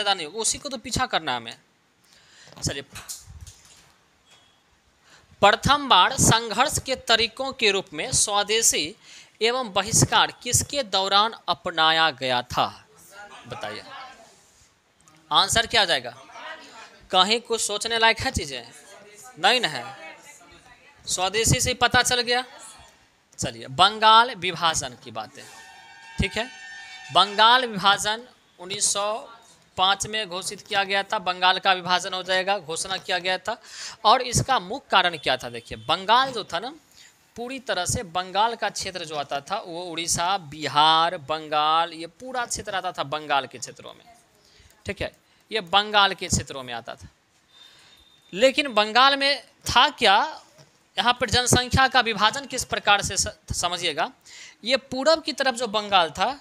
ज़्यादा नहीं होगा, उसी को तो पीछा करना है हमें। चलिए, प्रथम बार संघर्ष के तरीकों के रूप में स्वदेशी एवं बहिष्कार किसके दौरान अपनाया गया था? बताइए, आंसर क्या आ जाएगा? कहीं कुछ सोचने लायक है चीज़ें? नहीं ना है, स्वदेशी से पता चल गया। चलिए, बंगाल विभाजन की बातें, ठीक है। बंगाल विभाजन 1905 में घोषित किया गया था, बंगाल का विभाजन हो जाएगा, घोषणा किया गया था। और इसका मुख्य कारण क्या था? देखिए, बंगाल जो था ना, पूरी तरह से बंगाल का क्षेत्र जो आता था वो उड़ीसा, बिहार, बंगाल, ये पूरा क्षेत्र आता था बंगाल के क्षेत्रों में, ठीक है, ये बंगाल के क्षेत्रों में आता था। लेकिन बंगाल में था क्या, यहाँ पर जनसंख्या का विभाजन किस प्रकार से समझिएगा, ये पूरब की तरफ जो बंगाल था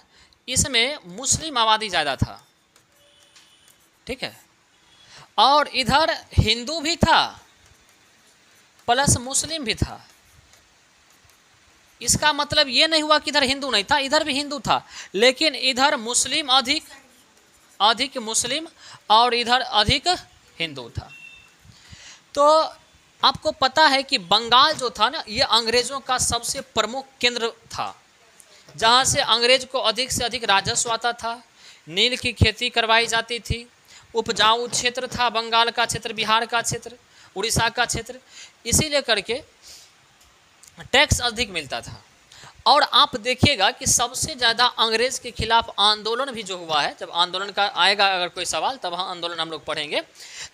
इसमें मुस्लिम आबादी ज़्यादा था, ठीक है, और इधर हिंदू भी था प्लस मुस्लिम भी था। इसका मतलब ये नहीं हुआ कि इधर हिंदू नहीं था, इधर भी हिंदू था, लेकिन इधर मुस्लिम अधिक मुस्लिम और इधर अधिक हिंदू था। तो आपको पता है कि बंगाल जो था ना, ये अंग्रेज़ों का सबसे प्रमुख केंद्र था, जहाँ से अंग्रेज को अधिक से अधिक राजस्व आता था, नील की खेती करवाई जाती थी, उपजाऊ क्षेत्र था बंगाल का क्षेत्र, बिहार का क्षेत्र, उड़ीसा का क्षेत्र, इसीलिए करके टैक्स अधिक मिलता था। और आप देखिएगा कि सबसे ज़्यादा अंग्रेज के खिलाफ आंदोलन भी जो हुआ है, जब आंदोलन का आएगा अगर कोई सवाल तब हाँ आंदोलन हम लोग पढ़ेंगे,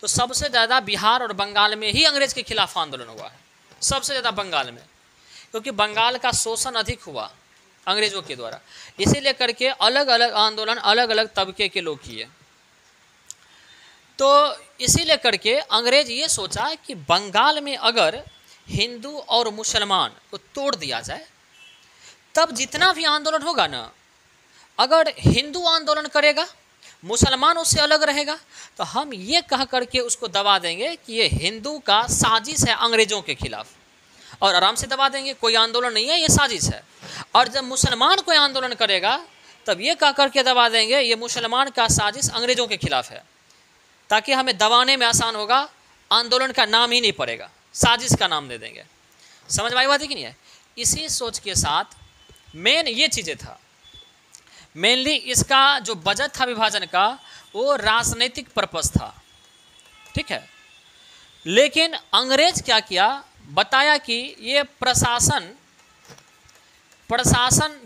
तो सबसे ज़्यादा बिहार और बंगाल में ही अंग्रेज के खिलाफ आंदोलन हुआ है, सबसे ज़्यादा बंगाल में, क्योंकि बंगाल का शोषण अधिक हुआ अंग्रेज़ों के द्वारा, इसीलिए करके अलग अलग आंदोलन अलग अलग तबके के लोग किए। तो इसीलिए करके अंग्रेज ये सोचा कि बंगाल में अगर हिंदू और मुसलमान को तोड़ दिया जाए, तब जितना भी आंदोलन होगा ना, अगर हिंदू आंदोलन करेगा, मुसलमान उससे अलग रहेगा, तो हम ये कह करके उसको दबा देंगे कि ये हिंदू का साजिश है अंग्रेज़ों के खिलाफ, और आराम से दबा देंगे, कोई आंदोलन नहीं है, ये साजिश है। और जब मुसलमान कोई आंदोलन करेगा तब ये कह करके दबा देंगे ये मुसलमान का साजिश अंग्रेज़ों के खिलाफ है, ताकि हमें दबाने में आसान होगा, आंदोलन का नाम ही नहीं पड़ेगा, साजिश का नाम दे देंगे। समझ में आई बात है कि नहीं है? इसी सोच के साथ मेन ये चीज़ें था, मेनली इसका जो बजट था विभाजन का वो राजनीतिक पर्पस था, ठीक है। लेकिन अंग्रेज क्या किया, बताया कि ये प्रशासन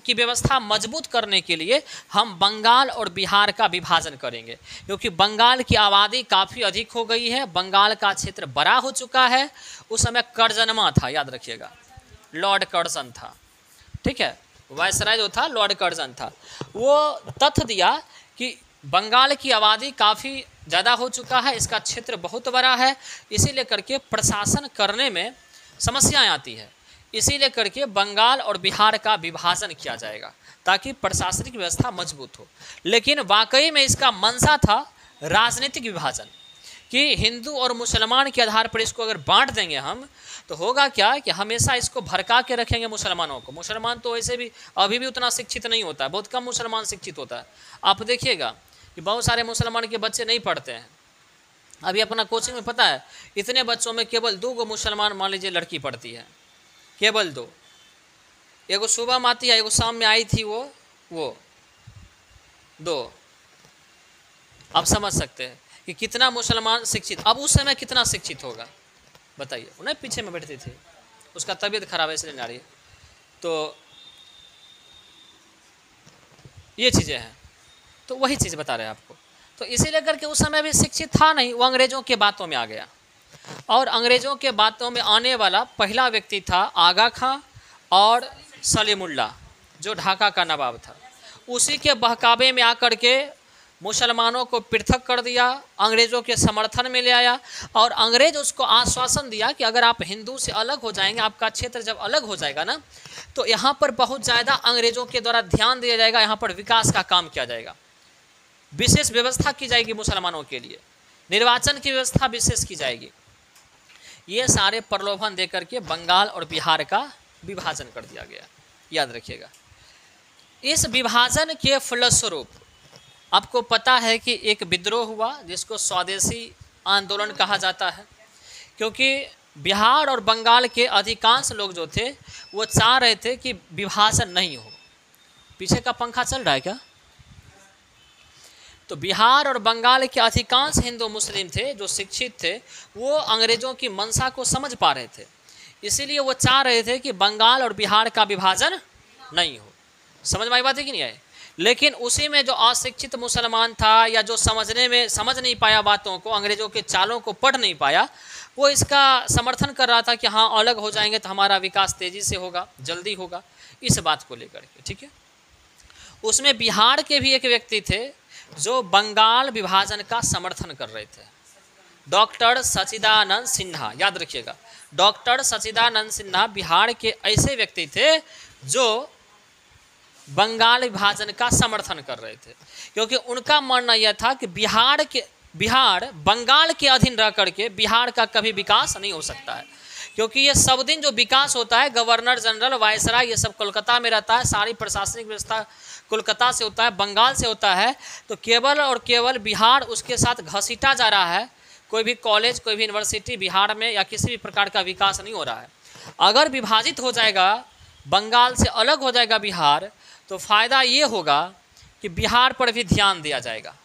की व्यवस्था मजबूत करने के लिए हम बंगाल और बिहार का विभाजन करेंगे, क्योंकि बंगाल की आबादी काफ़ी अधिक हो गई है, बंगाल का क्षेत्र बड़ा हो चुका है। उस समय कर्जनमा था, याद रखिएगा, लॉर्ड कर्जन था, ठीक है, वायसराय जो था लॉर्ड कर्जन था। वो तथ्य दिया कि बंगाल की आबादी काफ़ी ज़्यादा हो चुका है, इसका क्षेत्र बहुत बड़ा है, इसीलिए करके प्रशासन करने में समस्याएं आती है, इसीलिए करके बंगाल और बिहार का विभाजन किया जाएगा ताकि प्रशासनिक व्यवस्था मजबूत हो। लेकिन वाकई में इसका मंशा था राजनीतिक विभाजन, कि हिंदू और मुसलमान के आधार पर इसको अगर बांट देंगे हम, तो होगा क्या कि हमेशा इसको भड़का के रखेंगे मुसलमानों को। मुसलमान तो वैसे भी अभी भी उतना शिक्षित नहीं होता है, बहुत कम मुसलमान शिक्षित होता है। आप देखिएगा कि बहुत सारे मुसलमान के बच्चे नहीं पढ़ते हैं। अभी अपना कोचिंग में पता है, इतने बच्चों में केवल 2 मुसलमान मान लीजिए लड़की पढ़ती है, केवल 2, एगो सुबह में आती है, एगो शाम में आई थी, वो 2। आप समझ सकते हैं कि कितना मुसलमान शिक्षित, अब उस समय कितना शिक्षित होगा बताइए। उन्हें पीछे में बैठती थी, उसका तबीयत खराब है इसलिए नहीं आ रही। तो ये चीज़ें हैं, तो वही चीज़ बता रहे हैं आपको। तो इसीलिए करके उस समय भी शिक्षित था नहीं, वो अंग्रेज़ों के बातों में आ गया, और अंग्रेज़ों के बातों में आने वाला पहला व्यक्ति था आगा खां और सलीमुल्लाह, जो ढाका का नवाब था। उसी के बहकावे में आकर के मुसलमानों को पृथक कर दिया, अंग्रेज़ों के समर्थन में ले आया, और अंग्रेज उसको आश्वासन दिया कि अगर आप हिंदू से अलग हो जाएंगे, आपका क्षेत्र जब अलग हो जाएगा ना, तो यहाँ पर बहुत ज़्यादा अंग्रेज़ों के द्वारा ध्यान दिया जाएगा, यहाँ पर विकास का काम किया जाएगा, विशेष व्यवस्था की जाएगी मुसलमानों के लिए, निर्वाचन की व्यवस्था विशेष की जाएगी। ये सारे प्रलोभन दे करके बंगाल और बिहार का विभाजन कर दिया गया, याद रखिएगा। इस विभाजन के फलस्वरूप आपको पता है कि एक विद्रोह हुआ जिसको स्वदेशी आंदोलन कहा जाता है, क्योंकि बिहार और बंगाल के अधिकांश लोग जो थे वो चाह रहे थे कि विभाजन नहीं हो। पीछे का पंखा चल रहा है क्या? तो बिहार और बंगाल के अधिकांश हिंदू मुस्लिम थे जो शिक्षित थे, वो अंग्रेजों की मंशा को समझ पा रहे थे, इसीलिए वो चाह रहे थे कि बंगाल और बिहार का विभाजन नहीं हो। समझ में आई बात है कि नहीं आई? लेकिन उसी में जो अशिक्षित मुसलमान था या जो समझ नहीं पाया बातों को, अंग्रेजों के चालों को पढ़ नहीं पाया, वो इसका समर्थन कर रहा था कि हाँ अलग हो जाएंगे तो हमारा विकास तेजी से होगा, जल्दी होगा, इस बात को लेकर के। ठीक है, उसमें बिहार के भी एक व्यक्ति थे जो बंगाल विभाजन का समर्थन कर रहे थे, डॉक्टर सच्चिदानंद सिन्हा। याद रखिएगा, डॉक्टर सच्चिदानंद सिन्हा बिहार के ऐसे व्यक्ति थे जो बंगाल विभाजन का समर्थन कर रहे थे, क्योंकि उनका मानना यह था कि बिहार बंगाल के अधीन रह करके बिहार का कभी विकास नहीं हो सकता है, क्योंकि ये सब दिन जो विकास होता है, गवर्नर जनरल, वायसराय, ये सब कोलकाता में रहता है, सारी प्रशासनिक व्यवस्था कोलकाता से होता है, बंगाल से होता है, तो केवल और केवल बिहार उसके साथ घसीटा जा रहा है। कोई भी कॉलेज, कोई भी यूनिवर्सिटी बिहार में या किसी भी प्रकार का विकास नहीं हो रहा है। अगर विभाजित हो जाएगा, बंगाल से अलग हो जाएगा बिहार, तो फायदा ये होगा कि बिहार पर भी ध्यान दिया जाएगा।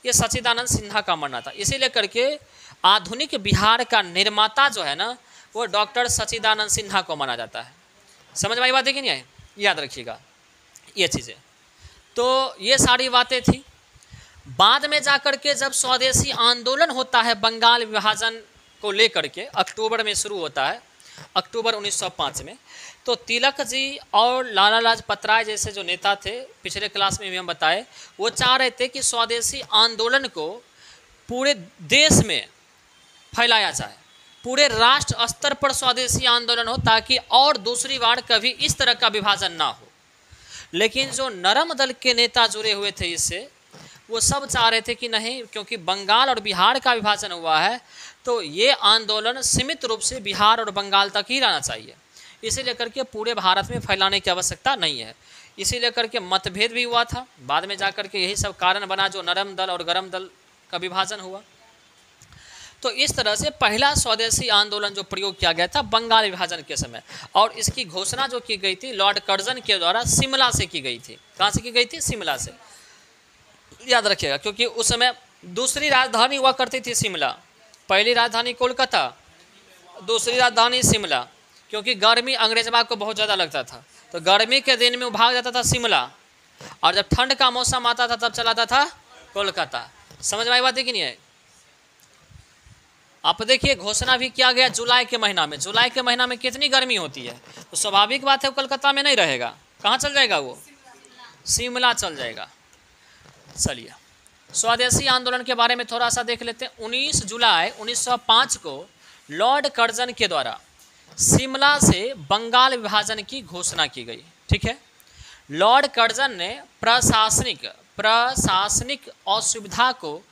ये सच्चिदानंद सिन्हा का मानना था। इसीलिए करके आधुनिक बिहार का निर्माता जो है ना, वो डॉक्टर सच्चिदानंद सिन्हा को माना जाता है। समझ में आई बात है कि नहीं आई? याद रखिएगा ये चीज़ें। तो ये सारी बातें थी। बाद में जाकर के जब स्वदेशी आंदोलन होता है बंगाल विभाजन को लेकर के, अक्टूबर में शुरू होता है, अक्टूबर 1905 में, तो तिलक जी और लाला लाजपत राय जैसे जो नेता थे, पिछले क्लास में भी हम बताए, वो चाह रहे थे कि स्वदेशी आंदोलन को पूरे देश में फैलाया जाए, पूरे राष्ट्र स्तर पर स्वदेशी आंदोलन हो, ताकि और दूसरी बार कभी इस तरह का विभाजन ना हो। लेकिन जो नरम दल के नेता जुड़े हुए थे इससे, वो सब चाह रहे थे कि नहीं, क्योंकि बंगाल और बिहार का विभाजन हुआ है तो ये आंदोलन सीमित रूप से बिहार और बंगाल तक ही रहना चाहिए, इसीलिए करके पूरे भारत में फैलाने की आवश्यकता नहीं है। इसीलिए करके मतभेद भी हुआ था। बाद में जाकर के यही सब कारण बना जो नरम दल और गरम दल का विभाजन हुआ। तो इस तरह से पहला स्वदेशी आंदोलन जो प्रयोग किया गया था बंगाल विभाजन के समय, और इसकी घोषणा जो की गई थी लॉर्ड कर्जन के द्वारा शिमला से की गई थी। कहाँ से की गई थी? शिमला से। याद रखिएगा, क्योंकि उस समय दूसरी राजधानी हुआ करती थी शिमला, पहली राजधानी कोलकाता, दूसरी राजधानी शिमला, क्योंकि गर्मी अंग्रेजवा को बहुत ज़्यादा लगता था, तो गर्मी के दिन में वो भाग जाता था शिमला, और जब ठंड का मौसम आता था तब चलाता था कोलकाता। समझ में आई बात है कि नहीं है? आप देखिए, घोषणा भी किया गया जुलाई के महीना में। जुलाई के महीना में कितनी गर्मी होती है, तो स्वाभाविक बात है कोलकाता में नहीं रहेगा। कहाँ चल जाएगा वो? शिमला चल जाएगा। चलिए, स्वदेशी आंदोलन के बारे में थोड़ा सा देख लेते हैं। 19 जुलाई 1905 को लॉर्ड कर्जन के द्वारा शिमला से बंगाल विभाजन की घोषणा की गई। ठीक है, लॉर्ड कर्जन ने प्रशासनिक असुविधा को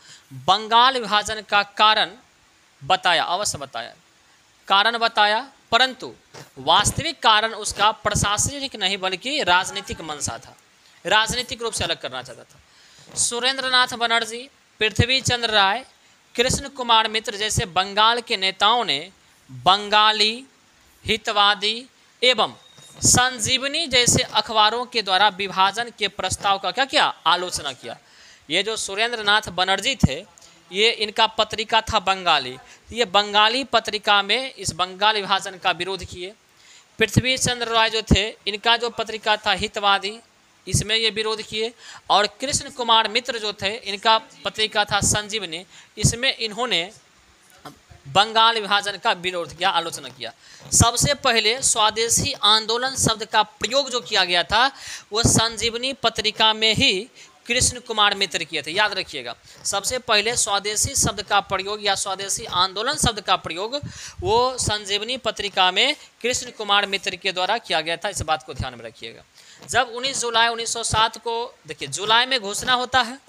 बंगाल विभाजन का कारण बताया, अवश्य बताया, कारण बताया, परंतु वास्तविक कारण उसका प्रशासनिक नहीं बल्कि राजनीतिक मंशा था, राजनीतिक रूप से अलग करना चाहता था। सुरेंद्र नाथ बनर्जी, पृथ्वी चंद्र राय, कृष्ण कुमार मित्र जैसे बंगाल के नेताओं ने बंगाली, हितवादी एवं संजीवनी जैसे अखबारों के द्वारा विभाजन के प्रस्ताव का क्या किया? आलोचना किया। ये जो सुरेंद्र नाथ बनर्जी थे, ये इनका पत्रिका था बंगाली, ये बंगाली पत्रिका में इस बंगाल विभाजन का विरोध किए। पृथ्वी चंद्र राय जो थे, इनका जो पत्रिका था हितवादी, इसमें ये विरोध किए। और कृष्ण कुमार मित्र जो थे, इनका पत्रिका था संजीवनी, इसमें इन्होंने बंगाल विभाजन का विरोध किया, आलोचना किया। सबसे पहले स्वदेशी आंदोलन शब्द का प्रयोग जो किया गया था वो संजीवनी पत्रिका में ही कृष्ण कुमार मित्र किए थे। याद रखिएगा, सबसे पहले स्वदेशी शब्द का प्रयोग या स्वदेशी आंदोलन शब्द का प्रयोग वो संजीवनी पत्रिका में कृष्ण कुमार मित्र के द्वारा किया गया था। इस बात को ध्यान में रखिएगा। जब 19 जुलाई 1907 को, देखिए जुलाई में घोषणा होता है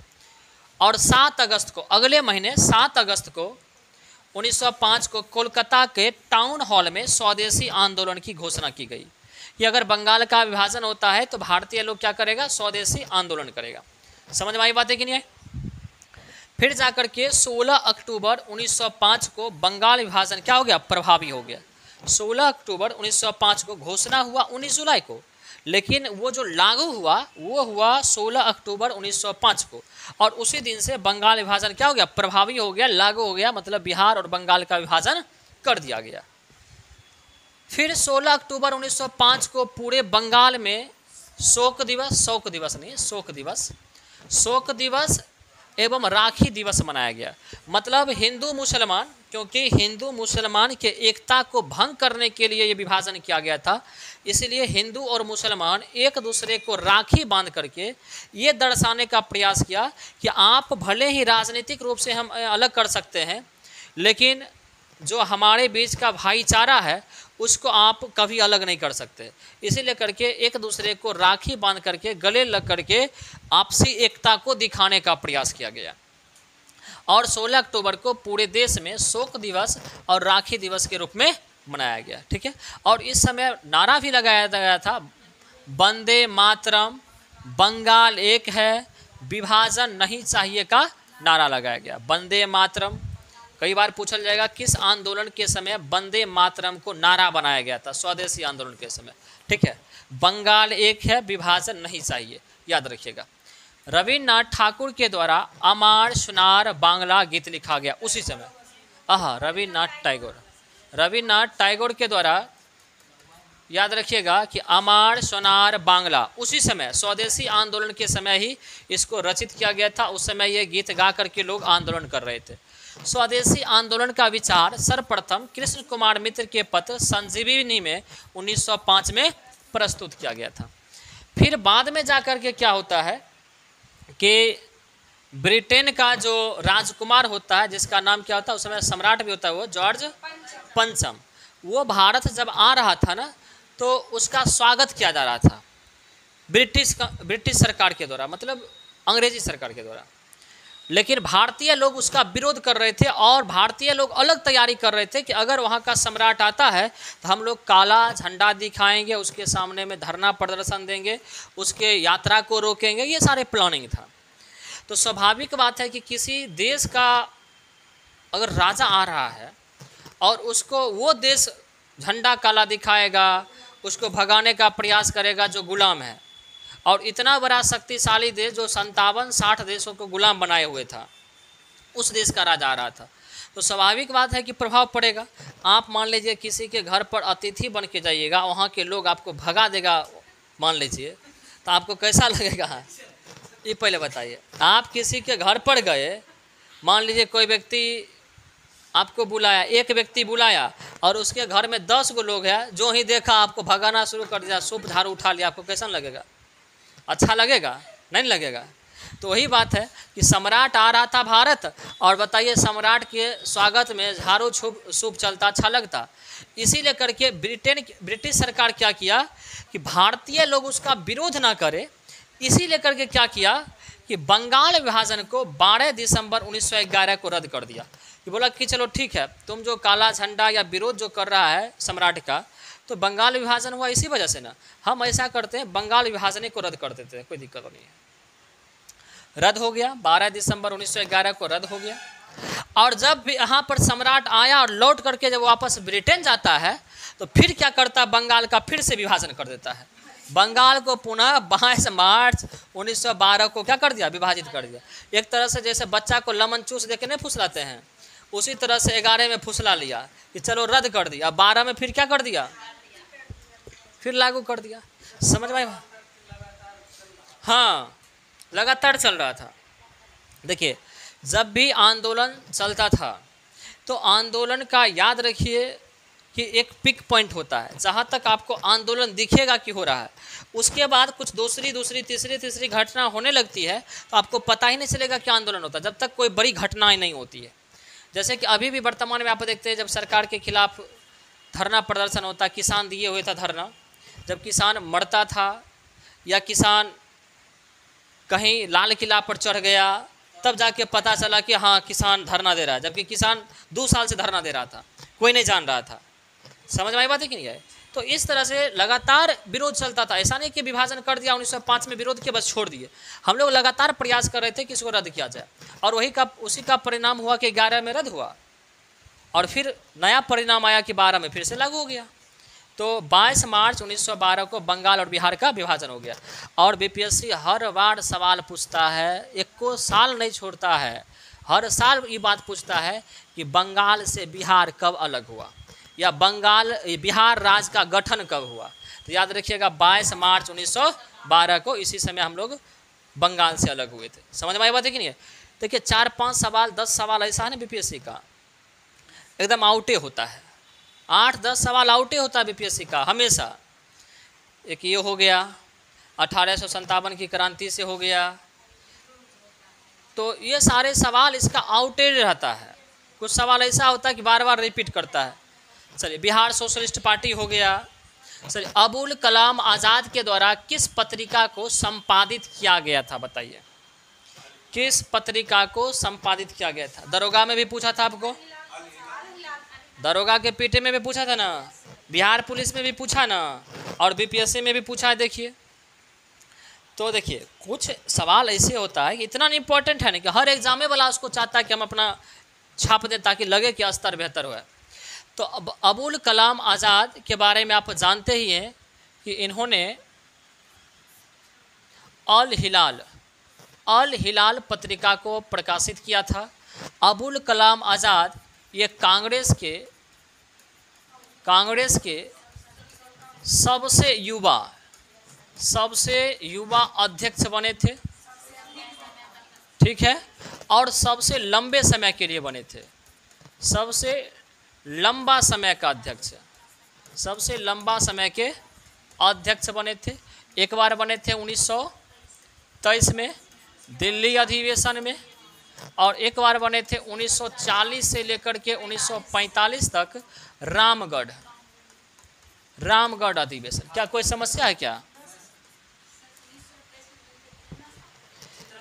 और 7 अगस्त को, अगले महीने 7 अगस्त को 1905 को कोलकाता के टाउन हॉल में स्वदेशी आंदोलन की घोषणा की गई कि अगर बंगाल का विभाजन होता है तो भारतीय लोग क्या करेगा? स्वदेशी आंदोलन करेगा। समझ में आई बात है कि नहीं है? फिर जाकर के 16 अक्टूबर 1905 को बंगाल विभाजन क्या हो गया, प्रभावी हो गया। 16 अक्टूबर 1905 को घोषणा हुआ 19 जुलाई को, लेकिन वो जो लागू हुआ वो हुआ 16 अक्टूबर 1905 को, और उसी दिन से बंगाल विभाजन क्या हो गया, प्रभावी हो गया, लागू हो गया, मतलब बिहार और बंगाल का विभाजन कर दिया गया। फिर 16 अक्टूबर 1905 को पूरे बंगाल में शोक दिवस एवं राखी दिवस मनाया गया। मतलब हिंदू मुसलमान, क्योंकि हिंदू मुसलमान के एकता को भंग करने के लिए ये विभाजन किया गया था, इसलिए हिंदू और मुसलमान एक दूसरे को राखी बांध करके ये दर्शाने का प्रयास किया कि आप भले ही राजनीतिक रूप से हम अलग कर सकते हैं, लेकिन जो हमारे बीच का भाईचारा है उसको आप कभी अलग नहीं कर सकते। इसीलिए करके एक दूसरे को राखी बांध करके गले लग करके आपसी एकता को दिखाने का प्रयास किया गया। और 16 अक्टूबर को पूरे देश में शोक दिवस और राखी दिवस के रूप में मनाया गया। ठीक है, और इस समय नारा भी लगाया गया था, वंदे मातरम, बंगाल एक है, विभाजन नहीं चाहिए का नारा लगाया गया। वंदे मातरम, कई बार पूछा जाएगा किस आंदोलन के समय वंदे मातरम को नारा बनाया गया था, स्वदेशी आंदोलन के समय। ठीक है, बंगाल एक है, विभाजन नहीं चाहिए, याद रखिएगा। रविन्द्रनाथ ठाकुर के द्वारा अमार सुनार बांग्ला गीत लिखा गया उसी समय। रविन्द्रनाथ टैगोर के द्वारा, याद रखिएगा कि अमार सोनार बांग्ला उसी समय स्वदेशी आंदोलन के समय ही इसको रचित किया गया था। उस समय ये गीत गा करके लोग आंदोलन कर रहे थे। स्वदेशी आंदोलन का विचार सर्वप्रथम कृष्ण कुमार मित्र के पत्र संजीवनी में 1905 में प्रस्तुत किया गया था। फिर बाद में जाकर के क्या होता है कि ब्रिटेन का जो राजकुमार होता है, जिसका नाम क्या होता है, उस समय सम्राट भी होता है, वो जॉर्ज पंचम, वो भारत जब आ रहा था ना, तो उसका स्वागत किया जा रहा था ब्रिटिश सरकार के द्वारा, मतलब अंग्रेजी सरकार के द्वारा। लेकिन भारतीय लोग उसका विरोध कर रहे थे और भारतीय लोग अलग तैयारी कर रहे थे कि अगर वहाँ का सम्राट आता है तो हम लोग काला झंडा दिखाएंगे, उसके सामने में धरना प्रदर्शन देंगे, उसके यात्रा को रोकेंगे, ये सारे प्लानिंग था। तो स्वाभाविक बात है कि किसी देश का अगर राजा आ रहा है और उसको वो देश झंडा काला दिखाएगा, उसको भगाने का प्रयास करेगा जो गुलाम है, और इतना बड़ा शक्तिशाली देश जो 57-60 देशों को गुलाम बनाए हुए था, उस देश का राजा आ रहा था, तो स्वाभाविक बात है कि प्रभाव पड़ेगा। आप मान लीजिए किसी के घर पर अतिथि बन के जाइएगा, वहाँ के लोग आपको भगा देगा मान लीजिए, तो आपको कैसा लगेगा ये पहले बताइए। आप किसी के घर पर गए, मान लीजिए कोई व्यक्ति आपको बुलाया, एक व्यक्ति बुलाया और उसके घर में 10 गो लोग हैं, जो ही देखा आपको भगाना शुरू कर दिया, सूप झाड़ू उठा लिया, आपको कैसा लगेगा? अच्छा लगेगा? नहीं लगेगा। तो वही बात है कि सम्राट आ रहा था भारत, और बताइए सम्राट के स्वागत में झाड़ू सूप चलता, अच्छा लगता। इसीलिए करके ब्रिटिश सरकार क्या किया कि भारतीय लोग उसका विरोध ना करे, इसीलिए करके क्या किया कि बंगाल विभाजन को 12 दिसंबर 1911 को रद्द कर दिया। कि बोला कि चलो ठीक है, तुम जो काला झंडा या विरोध जो कर रहा है सम्राट का, तो बंगाल विभाजन हुआ इसी वजह से ना, हम ऐसा करते हैं बंगाल विभाजन को रद्द कर देते हैं, कोई दिक्कत नहीं है। रद्द हो गया, 12 दिसंबर 1911 को रद्द हो गया। और जब भी यहाँ पर सम्राट आया और लौट करके जब वापस ब्रिटेन जाता है, तो फिर क्या करता, बंगाल का फिर से विभाजन कर देता है। बंगाल को पुनः 22 मार्च 1912 को क्या कर दिया, विभाजित कर दिया। एक तरह से जैसे बच्चा को लेमन जूस देके नहीं फुसलाते हैं, उसी तरह से 11 में फुसला लिया कि चलो रद्द कर दिया, 12 में फिर क्या कर दिया, फिर लागू कर दिया। समझ में? हाँ, लगातार चल रहा था। देखिए, जब भी आंदोलन चलता था तो आंदोलन का याद रखिए कि एक पिक पॉइंट होता है, जहाँ तक आपको आंदोलन दिखेगा कि हो रहा है, उसके बाद कुछ दूसरी तीसरी घटना होने लगती है, तो आपको पता ही नहीं चलेगा कि आंदोलन होता है, जब तक कोई बड़ी घटनाएं नहीं होती है। जैसे कि अभी भी वर्तमान में आप देखते हैं, जब सरकार के खिलाफ धरना प्रदर्शन होता, किसान दिए हुए था धरना, जब किसान मरता था या किसान कहीं लाल किला पर चढ़ गया, तब जाके पता चला कि हाँ किसान धरना दे रहा है, जबकि किसान 2 साल से धरना दे रहा था, कोई नहीं जान रहा था। समझ में आई बात है कि नहीं है? तो तो इस तरह से लगातार विरोध चलता था। ऐसा नहीं कि विभाजन कर दिया 1905 में विरोध के बस छोड़ दिए, हम लोग लगातार प्रयास कर रहे थे कि इसको रद्द किया जाए, और उसी का परिणाम हुआ कि 11 में रद्द हुआ, और फिर नया परिणाम आया कि 12 में फिर से लागू हो गया। तो 22 मार्च 1912 को बंगाल और बिहार का विभाजन हो गया। और बीपीएससी हर बार सवाल पूछता है, एक को साल नहीं छोड़ता है, हर साल ये बात पूछता है कि बंगाल से बिहार कब अलग हुआ, या बिहार राज्य का गठन कब हुआ। तो याद रखिएगा 22 मार्च 1912 को, इसी समय हम लोग बंगाल से अलग हुए थे। समझ में आई बात है कि नहीं है? देखिए 4-5 सवाल 10 सवाल ऐसा है ना बीपीएससी का, एकदम आउटे होता है, 8-10 सवाल आउटे होता है बीपीएससी का हमेशा। एक ये हो गया 1857 की क्रांति से हो गया, तो ये सारे सवाल इसका आउटेड रहता है। कुछ सवाल ऐसा होता है कि बार बार रिपीट करता है। चलिए बिहार सोशलिस्ट पार्टी हो गया। चलिए अबुल कलाम आज़ाद के द्वारा किस पत्रिका को संपादित किया गया था, बताइए किस पत्रिका को संपादित किया गया था? दरोगा में भी पूछा था आपको, दरोगा के पीटे में भी पूछा था ना, बिहार पुलिस में भी पूछा ना, और बीपीएससी में भी पूछा है। देखिए तो देखिए कुछ सवाल ऐसे होता है कि इतना इम्पोर्टेंट है ना कि हर एग्जामे वाला उसको चाहता है कि हम अपना छाप दें ताकि लगे कि स्तर बेहतर हो। तो अब अबुल कलाम आज़ाद के बारे में आप जानते ही हैं कि इन्होंने अल हिलाल पत्रिका को प्रकाशित किया था। अबुल कलाम आज़ाद ये कांग्रेस के सबसे युवा अध्यक्ष बने थे, ठीक है, और सबसे लंबे समय के लिए बने थे, सबसे लंबा समय का अध्यक्ष, सबसे लंबा समय के अध्यक्ष बने थे। एक बार बने थे 1923 में दिल्ली अधिवेशन में, और एक बार बने थे 1940 से लेकर के 1945 तक रामगढ़ अधिवेशन। क्या कोई समस्या है क्या?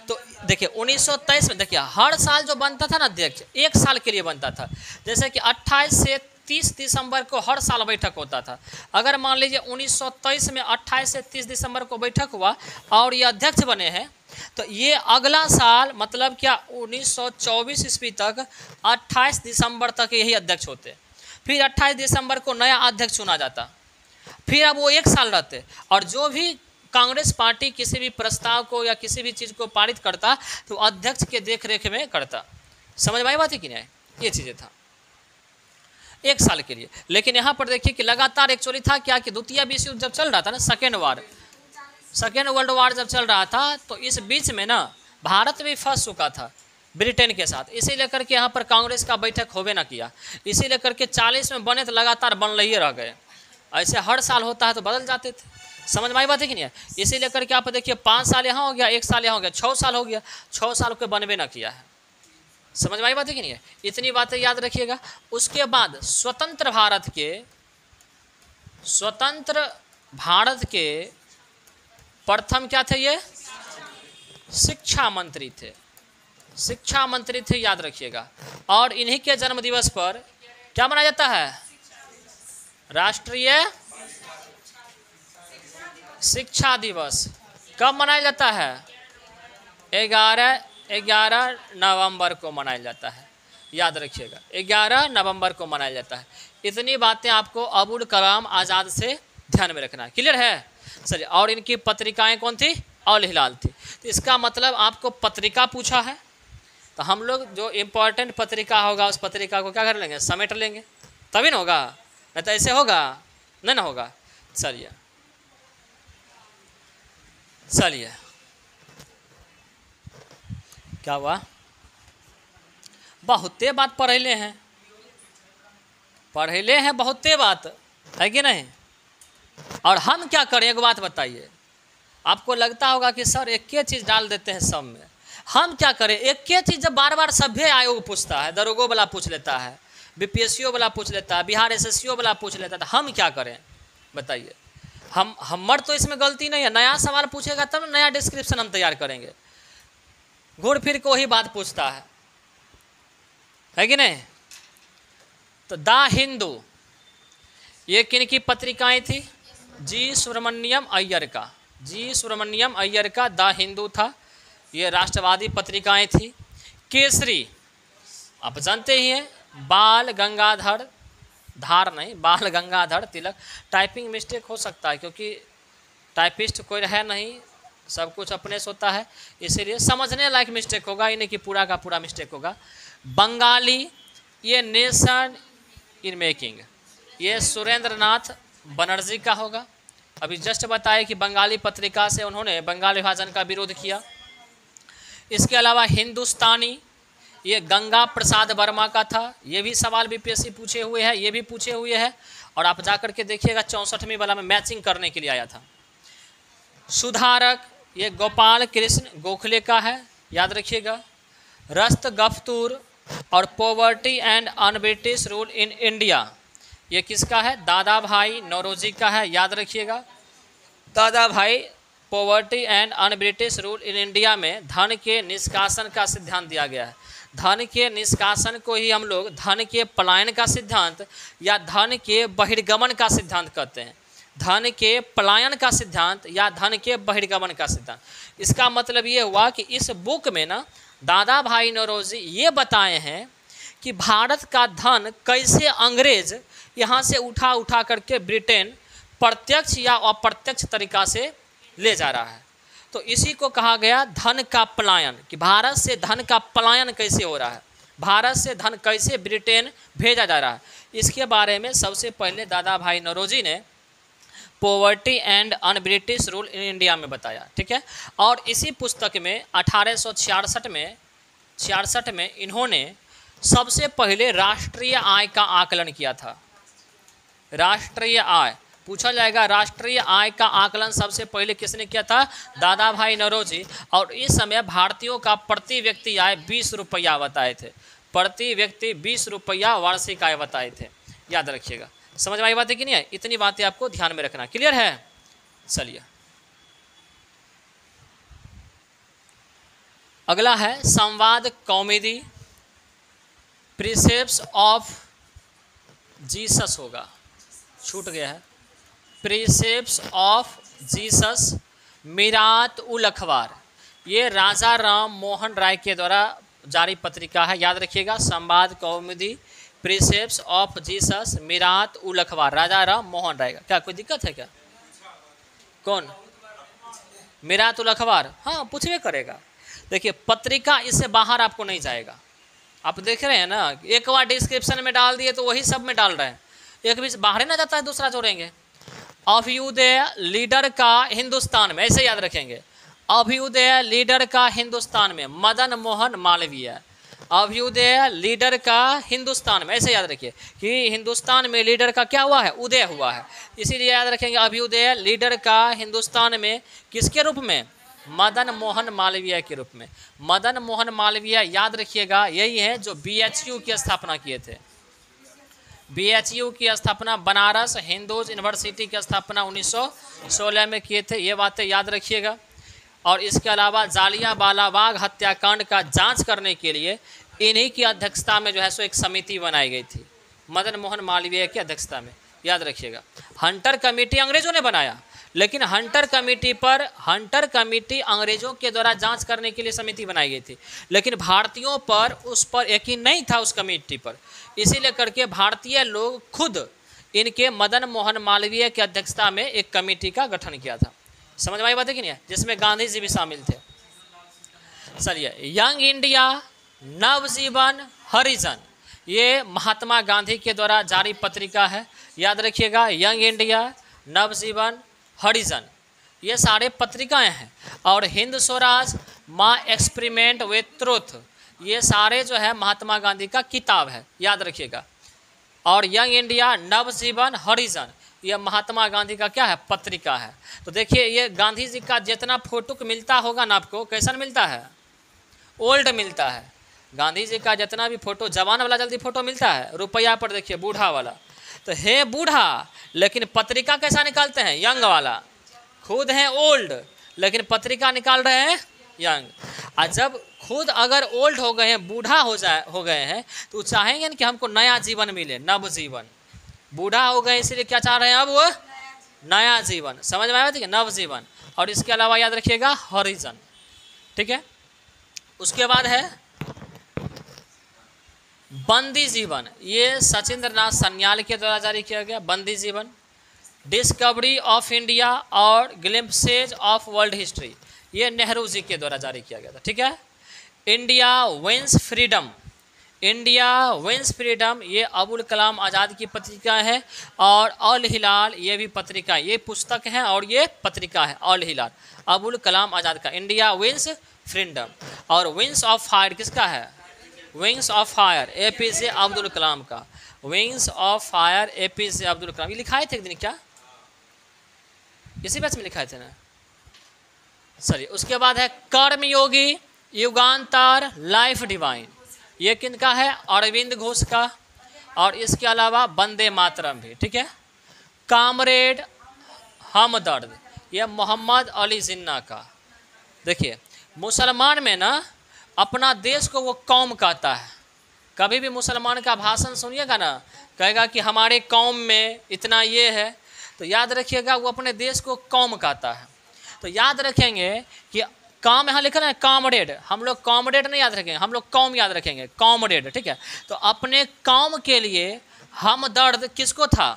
तो देखिए 1923 में देखिए हर साल जो बनता था ना अध्यक्ष, 1 साल के लिए बनता था। जैसे कि 28 से 30 दिसंबर को हर साल बैठक होता था। अगर मान लीजिए 1923 में 28 से 30 दिसंबर को बैठक हुआ और ये अध्यक्ष बने हैं, तो ये अगला साल मतलब क्या 1924 ईस्वी तक 28 दिसंबर तक यही अध्यक्ष होते। फिर 28 दिसंबर को नया अध्यक्ष चुना जाता, फिर अब वो 1 साल रहते, और जो भी कांग्रेस पार्टी किसी भी प्रस्ताव को या किसी भी चीज़ को पारित करता तो अध्यक्ष के देखरेख में करता। समझ में आई बात है कि नहीं? ये चीज़ें था 1 साल के लिए। लेकिन यहाँ पर देखिए कि लगातार एक्चुअली था क्या कि द्वितीय विश्व युद्ध जब चल रहा था ना, सेकेंड वर्ल्ड वार जब चल रहा था, तो इस बीच में ना भारत भी फंस चुका था ब्रिटेन के साथ। इसी लेकर के यहाँ पर कांग्रेस का बैठक होवे ना किया, इसी लेकर के 40 में बने तो लगातार बन ही रह गए। ऐसे हर साल होता है तो बदल जाते थे। समझ में आई बात है कि नहीं? इसी लेकर के आप देखिए 5 साल यहाँ हो गया, 1 साल यहाँ हो गया, 6 साल हो गया, 6 साल को बनवे ना किया है। समझ में आई बात है कि नहीं? इतनी बातें याद रखिएगा। उसके बाद स्वतंत्र भारत के प्रथम क्या थे? ये शिक्षा मंत्री थे, याद रखिएगा। और इन्हीं के जन्म दिवस पर क्या मनाया जाता है? राष्ट्रीय शिक्षा दिवस। कब मनाया जाता है? 11 नवंबर को मनाया जाता है, याद रखिएगा, 11 नवंबर को मनाया जाता है। इतनी बातें आपको अबुल कलाम आज़ाद से ध्यान में रखना है। क्लियर है? चलिए, और इनकी पत्रिकाएं कौन थी? अल हिलाल थी। तो इसका मतलब आपको पत्रिका पूछा है, तो हम लोग जो इम्पोर्टेंट पत्रिका होगा उस पत्रिका को क्या कर लेंगे? समेट लेंगे, तभी ना होगा, नहीं तो ऐसे होगा नहीं ना होगा। चलिए क्या हुआ? बहुते बात पढ़ले हैं, बहुते बात है कि नहीं? और हम क्या करें? एक बात बताइए, आपको लगता होगा कि सर एक ही चीज़ डाल देते हैं सब में। हम क्या करें? एक ही चीज़ जब बार बार सभ्य आयोग पूछता है, दरोगो वाला पूछ लेता है, बीपीएससीओ वाला पूछ लेता है, बिहार एसएससीओ वाला पूछ लेता है, तो हम क्या करें बताइए? हमर तो इसमें गलती नहीं है। नया सवाल पूछेगा तब नया डिस्क्रिप्शन हम तैयार करेंगे। घूर फिर को वही बात पूछता है कि नहीं? तो द हिंदू ये किन की पत्रिकाएं थी? जी सुब्रमण्यम अय्यर का, जी सुब्रमण्यम अय्यर का द हिंदू था, ये राष्ट्रवादी पत्रिकाएं थी। केसरी आप जानते ही हैं, बाल गंगाधर धार नहीं, बाल गंगाधर तिलक। टाइपिंग मिस्टेक हो सकता है क्योंकि टाइपिस्ट कोई है नहीं, सब कुछ अपने से होता है, इसीलिए समझने लायक मिस्टेक होगा, इन्हें कि पूरा का पूरा मिस्टेक होगा। बंगाली ये नेशन इन मेकिंग, ये सुरेंद्र नाथ बनर्जी का होगा। अभी जस्ट बताया कि बंगाली पत्रिका से उन्होंने बंगाल विभाजन का विरोध किया। इसके अलावा हिंदुस्तानी ये गंगा प्रसाद वर्मा का था, ये भी सवाल बीपीएससी पूछे हुए हैं, ये भी पूछे हुए हैं, और आप जाकर के देखिएगा 64वीं वाला में मैचिंग करने के लिए आया था। सुधारक ये गोपाल कृष्ण गोखले का है, याद रखिएगा। रस्त गफ्तूर और poverty and un British rule in India, ये किसका है? दादा भाई नौरोजी का है, याद रखिएगा। दादा भाई poverty and un British rule in India में धन के निष्कासन का सिद्धांत दिया गया है। धन के निष्कासन को ही हम लोग धन के पलायन का सिद्धांत या धन के बहिर्गमन का सिद्धांत कहते हैं। धन के पलायन का सिद्धांत या धन के बहिर्गमन का सिद्धांत। इसका मतलब ये हुआ कि इस बुक में ना दादा भाई नौरोजी ये बताए हैं कि भारत का धन कैसे अंग्रेज यहाँ से उठा करके ब्रिटेन प्रत्यक्ष या अप्रत्यक्ष तरीका से ले जा रहा है। तो इसी को कहा गया धन का पलायन, कि भारत से धन का पलायन कैसे हो रहा है, भारत से धन कैसे ब्रिटेन भेजा जा रहा है। इसके बारे में सबसे पहले दादा भाई नौरोजी ने poverty and un British rule in India में बताया, ठीक है। और इसी पुस्तक में 1866 में इन्होंने सबसे पहले राष्ट्रीय आय का आकलन किया था। राष्ट्रीय आय पूछा जाएगा, राष्ट्रीय आय का आकलन सबसे पहले किसने किया था? दादा भाई नौरोजी। और इस समय भारतीयों का प्रति व्यक्ति आय 20 रुपया बताए थे, प्रति व्यक्ति 20 रुपया वार्षिक आय बताए थे, याद रखिएगा। समझ में आई बात है कि नहीं है? इतनी बातें आपको ध्यान में रखना, क्लियर है? चलिए अगला है संवाद कौमुदी प्रिसेप्ट्स ऑफ जीसस होगा, छूट गया है। प्रिसेप्ट्स ऑफ जीसस मीरात उल अखबार, ये राजा राम मोहन राय के द्वारा जारी पत्रिका है, याद रखिएगा। संवाद कौमुदी प्रिसेप्ट्स ऑफ जीसस मीरात उल अखबार, राजा राम मोहन राय का। क्या कोई दिक्कत है क्या? कौन? मीरात उल अखबार, हाँ पूछवे करेगा। देखिए पत्रिका इससे बाहर आपको नहीं जाएगा। आप देख रहे हैं ना, एक बार डिस्क्रिप्शन में डाल दिए तो वही सब में डाल रहे हैं, एक भी बाहर ना जाता है, दूसरा जोड़ेंगे। अभ्युदय लीडर का हिंदुस्तान में, ऐसे याद रखेंगे। अभ्युदय लीडर का हिंदुस्तान में मदन मोहन मालवीय। अभ्युदय लीडर का हिंदुस्तान में, ऐसे याद रखिए कि हिंदुस्तान में लीडर का क्या हुआ है? उदय हुआ है, इसीलिए याद रखेंगे अभ्युदय लीडर का हिंदुस्तान में किसके रूप में? मदन मोहन मालवीय के रूप में। मदन मोहन मालवीय याद रखिएगा, यही है जो BHU की स्थापना किए थे। BHU की स्थापना बनारस हिंदूज यूनिवर्सिटी की स्थापना 1916 में किए थे, ये बातें याद रखिएगा। और इसके अलावा जालियांवाला बाग हत्याकांड का जांच करने के लिए इन्हीं की अध्यक्षता में जो है सो एक समिति बनाई गई थी, मदन मोहन मालवीय की अध्यक्षता में, याद रखिएगा। हंटर कमेटी अंग्रेजों ने बनाया, लेकिन हंटर कमेटी अंग्रेजों के द्वारा जांच करने के लिए समिति बनाई गई थी, लेकिन भारतीयों पर उस पर यकीन नहीं था उस कमेटी पर, इसीलिए करके भारतीय लोग खुद इनके मदन मोहन मालवीय की अध्यक्षता में एक कमेटी का गठन किया था। समझ में आई बात है कि नहीं है? जिसमें गांधी जी भी शामिल थे। चलिए यंग इंडिया नवजीवन हरिजन, ये महात्मा गांधी के द्वारा जारी पत्रिका है, याद रखिएगा। यंग इंडिया नवजीवन हरिजन, ये सारे पत्रिकाएं हैं। और हिंद स्वराज माँ एक्सपेरिमेंट विथ ट्रुथ, ये सारे जो है महात्मा गांधी का किताब है, याद रखिएगा। और यंग इंडिया नवजीवन हरिजन, ये महात्मा गांधी का क्या है? पत्रिका है। तो देखिए ये गांधी जी का जितना फोटो मिलता होगा ना आपको, कैसा मिलता है? ओल्ड मिलता है। गांधी जी का जितना भी फोटो, जवान वाला जल्दी फोटो मिलता है, रुपया पर देखिए बूढ़ा वाला, तो है बूढ़ा, लेकिन पत्रिका कैसा निकालते हैं? यंग वाला। खुद हैं ओल्ड, लेकिन पत्रिका निकाल रहे हैं यंग। और जब खुद अगर ओल्ड हो गए हैं, बूढ़ा हो गए हैं, तो चाहेंगे कि हमको नया जीवन मिले, नव जीवन। बूढ़ा हो गए इसलिए क्या चाह रहे हैं अब वो नया जीवन, समझ में आया, ठीक है, नव जीवन। और इसके अलावा याद रखिएगा हॉरिजन, ठीक है। उसके बाद है बंदी जीवन, ये सचिंद्र नाथ सन्याल के द्वारा जारी किया गया बंदी जीवन। डिस्कवरी ऑफ इंडिया और ग्लिम्पसेज ऑफ वर्ल्ड हिस्ट्री, ये नेहरू जी के द्वारा जारी किया गया था, ठीक है। India wins freedom, India wins freedom, ये अबुल कलाम आज़ाद की पत्रिका है। और अल हिलाल, ये भी पत्रिका है, ये पुस्तक है और ये पत्रिका है अल हिलाल, अबुल कलाम आज़ाद का इंडिया विंस फ्रीडम। और विंग्स ऑफ फायर किसका है, wings of fire APJ Abdul Kalam का, wings of fire APJ Abdul Kalam, ये लिखाए थे एक दिन क्या, इसी बैच में लिखाए थे ना, चलिए। उसके बाद है कर्मयोगी, युगांतर, लाइफ डिवाइन, ये किनका है, अरविंद घोष का। और इसके अलावा वंदे मातरम भी, ठीक है। कामरेड हमदर्द, ये मोहम्मद अली जिन्ना का। देखिए मुसलमान में ना अपना देश को वो कौम कहता है, कभी भी मुसलमान का भाषण सुनिएगा ना, कहेगा कि हमारे कौम में इतना ये है, तो याद रखिएगा वो अपने देश को कौम कहता है। तो याद रखेंगे कि काम यहाँ लिखा है कॉमरेड, हम लोग कॉमरेड नहीं याद रखेंगे, हम लोग कौम याद रखेंगे, कॉमरेड, ठीक है। तो अपने कौम के लिए हमदर्द किसको था,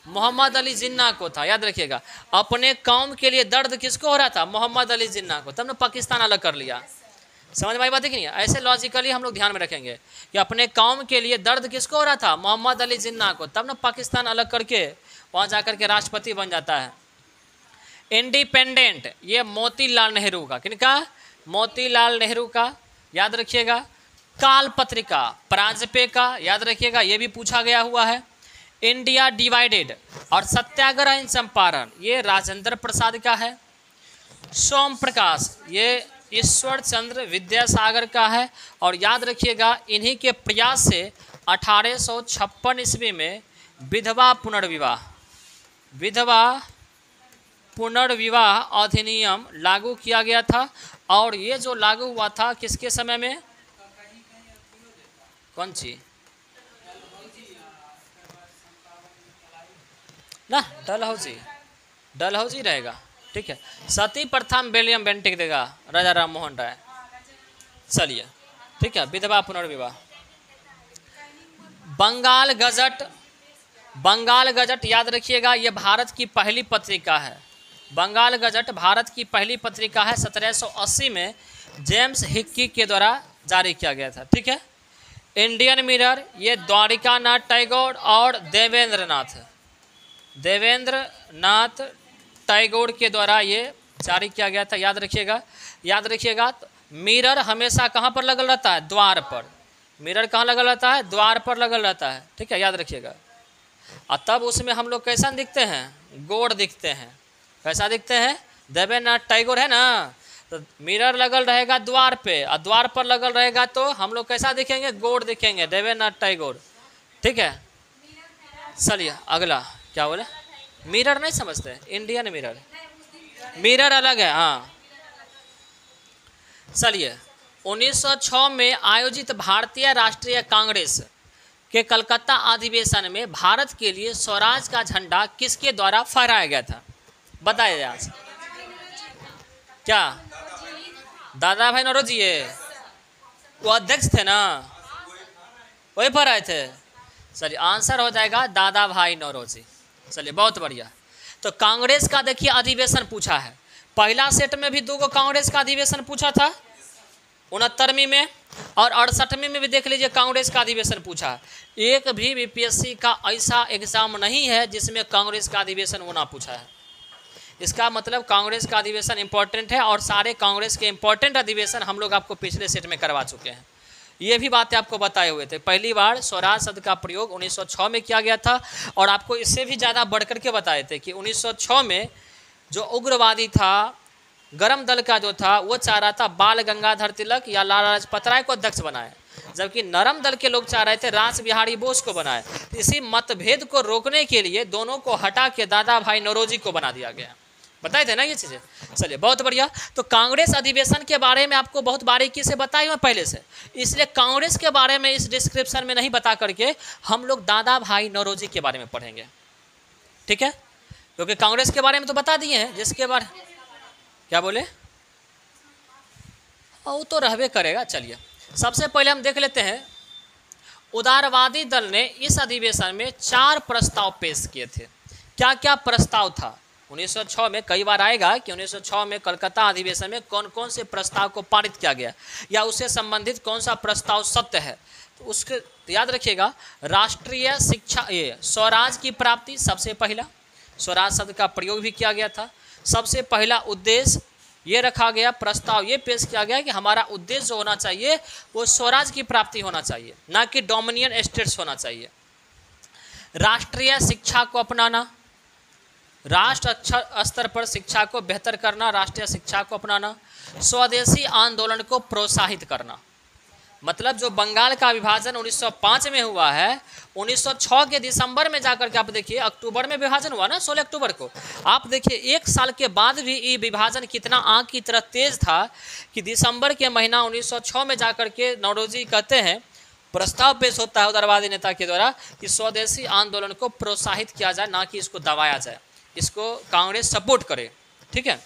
मोहम्मद अली जिन्ना को था, याद रखिएगा। अपने कौम के लिए दर्द किसको हो रहा था, मोहम्मद अली जिन्ना को, तब ना पाकिस्तान अलग कर लिया, समझ में आई बात है कि नहीं। ऐसे लॉजिकली हम लोग ध्यान में रखेंगे कि अपने कौम के लिए दर्द किसको हो रहा था, मोहम्मद अली जिन्ना को, तब ना पाकिस्तान अलग करके वहाँ जाकर के राष्ट्रपति बन जाता है। इंडिपेंडेंट, ये मोतीलाल नेहरू का, किनका, मोतीलाल नेहरू का, याद रखिएगा। काल पत्रिका परांजपे का, याद रखिएगा, ये भी पूछा गया हुआ है। इंडिया डिवाइडेड और सत्याग्रह इन चंपारण, ये राजेंद्र प्रसाद का है। सोम प्रकाश, ये ईश्वर चंद्र विद्यासागर का है। और याद रखिएगा इन्हीं के प्रयास से 1856 ईस्वी में विधवा पुनर्विवाह अधिनियम लागू किया गया था। और ये जो लागू हुआ था किसके समय में, कौन सी ना, डलहौजी रहेगा, ठीक है। सती प्रथा विलियम बेंटिक देगा, राजा राम मोहन राय, चलिए, ठीक है। विधवा पुनर्विवाह। बंगाल गजट याद रखिएगा, ये भारत की पहली पत्रिका है। बंगाल गजट भारत की पहली पत्रिका है, 1780 में जेम्स हिक्की के द्वारा जारी किया गया था, ठीक है। इंडियन मिरर, ये द्वारिकानाथ टैगोर और देवेंद्रनाथ टैगोर के द्वारा ये जारी किया गया था, याद रखिएगा। मिरर हमेशा कहाँ पर लगल रहता है, द्वार पर। मिरर कहाँ लगल रहता है, द्वार पर लगल रहता है, ठीक है, याद रखिएगा। और तब उसमें हम लोग कैसा दिखते हैं, गोड़ दिखते हैं, कैसा दिखते हैं, देवेंद्रनाथ टैगोर है ना, तो मिरर लगल रहेगा द्वार पे और द्वार पर लगल रहेगा तो हम लोग कैसा दिखेंगे, गोड़ दिखेंगे, देवेंद्रनाथ टैगोर, ठीक है। चलिए अगला, क्या बोले, मिरर नहीं समझते, इंडियन मिरर अलग है, हाँ। चलिए 1906 में आयोजित भारतीय राष्ट्रीय कांग्रेस के कलकत्ता अधिवेशन में भारत के लिए स्वराज का झंडा किसके द्वारा फहराया गया था, बताइए आज। क्या, दादा भाई नौरोजी, वो अध्यक्ष थे ना, वही फहराए थे। चलिए आंसर हो जाएगा दादा भाई नौरोजी। चलिए बहुत बढ़िया। तो कांग्रेस का देखिए अधिवेशन पूछा है, पहला सेट में भी 2 कांग्रेस का अधिवेशन पूछा था, 69वीं में और 68वीं में भी देख लीजिए कांग्रेस का अधिवेशन पूछा है। एक भी BPSC का ऐसा एग्जाम नहीं है जिसमें कांग्रेस का अधिवेशन वो ना पूछा है। इसका मतलब कांग्रेस का अधिवेशन इंपॉर्टेंट है और सारे कांग्रेस के इंपॉर्टेंट अधिवेशन हम लोग आपको पिछले सेट में करवा चुके हैं। ये भी बातें आपको बताए हुए थे। पहली बार स्वराज शब्द का प्रयोग 1906 में किया गया था और आपको इससे भी ज़्यादा बढ़कर के बताए थे कि 1906 में जो उग्रवादी था, गरम दल का जो था, वो चाह रहा था बाल गंगाधर तिलक या लाला लाजपत राय को अध्यक्ष बनाए, जबकि नरम दल के लोग चाह रहे थे रास बिहारी बोस को बनाए। इसी मतभेद को रोकने के लिए दोनों को हटा के दादा भाई नौरोजी को बना दिया गया। बताए थे ना ये चीज़ें। चलिए बहुत बढ़िया। तो कांग्रेस अधिवेशन के बारे में आपको बहुत बारीकी से बताई मैं पहले से, इसलिए कांग्रेस के बारे में इस डिस्क्रिप्शन में नहीं बता करके हम लोग दादा भाई नौरोजी के बारे में पढ़ेंगे, ठीक है, क्योंकि कांग्रेस के बारे में तो बता दिए हैं, जिसके बारे क्या बोले वो तो रहबे करेगा। चलिए सबसे पहले हम देख लेते हैं, उदारवादी दल ने इस अधिवेशन में 4 प्रस्ताव पेश किए थे। क्या क्या प्रस्ताव था 1906 में, कई बार आएगा कि 1906 में कलकत्ता अधिवेशन में कौन कौन से प्रस्ताव को पारित किया गया या उससे संबंधित कौन सा प्रस्ताव सत्य है, तो उसके याद रखिएगा। राष्ट्रीय शिक्षा ये स्वराज की प्राप्ति, सबसे पहला स्वराज शब्द का प्रयोग भी किया गया था। सबसे पहला उद्देश्य ये रखा गया, प्रस्ताव ये पेश किया गया कि हमारा उद्देश्य जो होना चाहिए वो स्वराज की प्राप्ति होना चाहिए, ना कि डोमिनियन स्टेट्स होना चाहिए। राष्ट्रीय शिक्षा को अपनाना, राष्ट्र स्तर पर शिक्षा को बेहतर करना, राष्ट्रीय शिक्षा को अपनाना। स्वदेशी आंदोलन को प्रोत्साहित करना, मतलब जो बंगाल का विभाजन 1905 में हुआ है, 1906 के दिसंबर में जाकर के आप देखिए, अक्टूबर में विभाजन हुआ ना 16 अक्टूबर को, आप देखिए 1 साल के बाद भी ये विभाजन कितना आग की तरह तेज था कि दिसंबर के महीना 1906 में जाकर के नौरोजी कहते हैं, प्रस्ताव पेश होता है उदारवादी नेता के द्वारा कि स्वदेशी आंदोलन को प्रोत्साहित किया जाए, ना कि इसको दबाया जाए, इसको कांग्रेस सपोर्ट करे, ठीक है।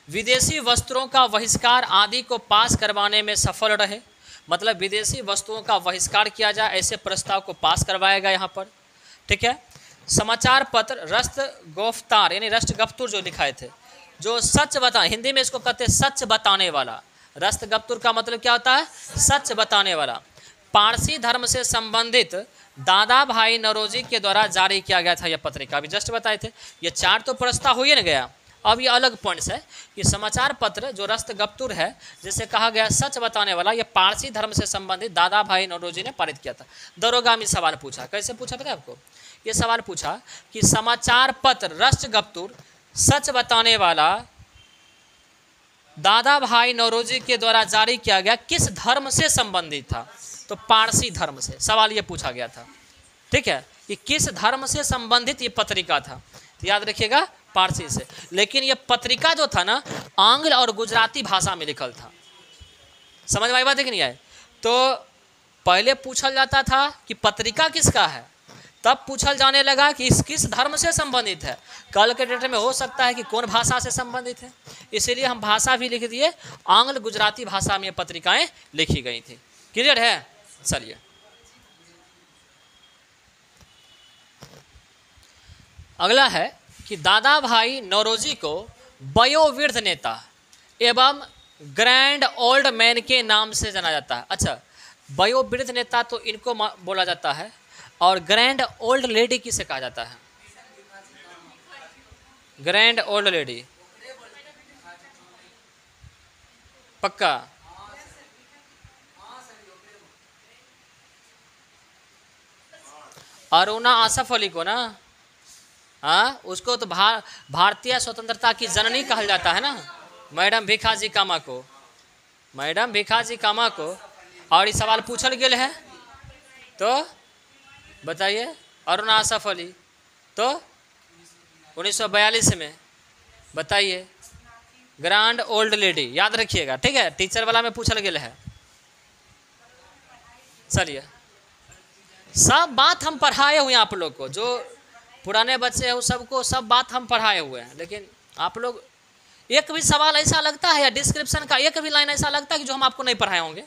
विदेशी वस्त्रों का बहिष्कार आदि को पास करवाने में सफल रहे, मतलब विदेशी वस्तुओं का बहिष्कार किया जाए, ऐसे प्रस्ताव को पास करवाएगा यहाँ पर, ठीक है। समाचार पत्र रश्तगोफ्तार यानी रश्तगफ्तुर जो लिखाए थे, जो सच बता, हिंदी में इसको कहते हैं सच बताने वाला, रश्तगफ्तुर का मतलब क्या होता है, सच बताने वाला। पारसी धर्म से संबंधित दादा भाई नौरोजी के द्वारा जारी किया गया था यह पत्रिका, अभी जस्ट बताए थे। ये 4 तो प्रस्ताव हो ही न गया। अब ये अलग पॉइंट्स है कि समाचार पत्र जो रश्तगफ्तुर है, जिसे कहा गया सच बताने वाला, ये पारसी धर्म से संबंधित दादा भाई नौरोजी ने पारित किया था। दरोगा में सवाल पूछा, कैसे पूछा पता है आपको, ये सवाल पूछा कि समाचार पत्र रश्तगफ्तुर सच बताने वाला दादा भाई नौरोजी के द्वारा जारी किया गया किस धर्म से संबंधित था, तो पारसी धर्म से सवाल ये पूछा गया था, ठीक है, कि किस धर्म से संबंधित ये पत्रिका था, तो याद रखिएगा पारसी से। लेकिन ये पत्रिका जो था ना, आंग्ल और गुजराती भाषा में लिखल था, समझ में आई बात है कि नहीं आए। तो पहले पूछल जाता था कि पत्रिका किसका है, तब पूछल जाने लगा कि इस किस धर्म से संबंधित है। कल के डेट में हो सकता है कि कौन भाषा से संबंधित है, इसीलिए हम भाषा भी लिख दिए, आंग्ल गुजराती भाषा में पत्रिकाएं लिखी गई थी। क्लियर है। चलिए अगला है कि दादा भाई नौरोजी को वयोवृद्ध नेता एवं ग्रैंड ओल्ड मैन के नाम से जाना जाता है। अच्छा, वयोवृद्ध नेता तो इनको बोला जाता है, और ग्रैंड ओल्ड लेडी किसे कहा जाता है, ग्रैंड ओल्ड लेडी, पक्का। अरुणा आसफ अली को ना, हाँ, उसको तो भारतीय स्वतंत्रता की जननी कहा जाता है ना, मैडम भिखाजी कामा को, मैडम भिखाजी कामा को। और ये सवाल पूछल गेल है, तो बताइए, अरुणा आसफ अली तो 1942 में, बताइए, ग्रैंड ओल्ड लेडी, याद रखिएगा, ठीक है, टीचर वाला में पूछल गेल है। चलिए, सब बात हम पढ़ाए हुए हैं आप लोग को, जो पुराने बच्चे हैं वो सबको सब बात हम पढ़ाए हुए हैं, लेकिन आप लोग एक भी सवाल ऐसा लगता है या डिस्क्रिप्शन का एक भी लाइन ऐसा लगता है कि जो हम आपको नहीं पढ़ाए होंगे,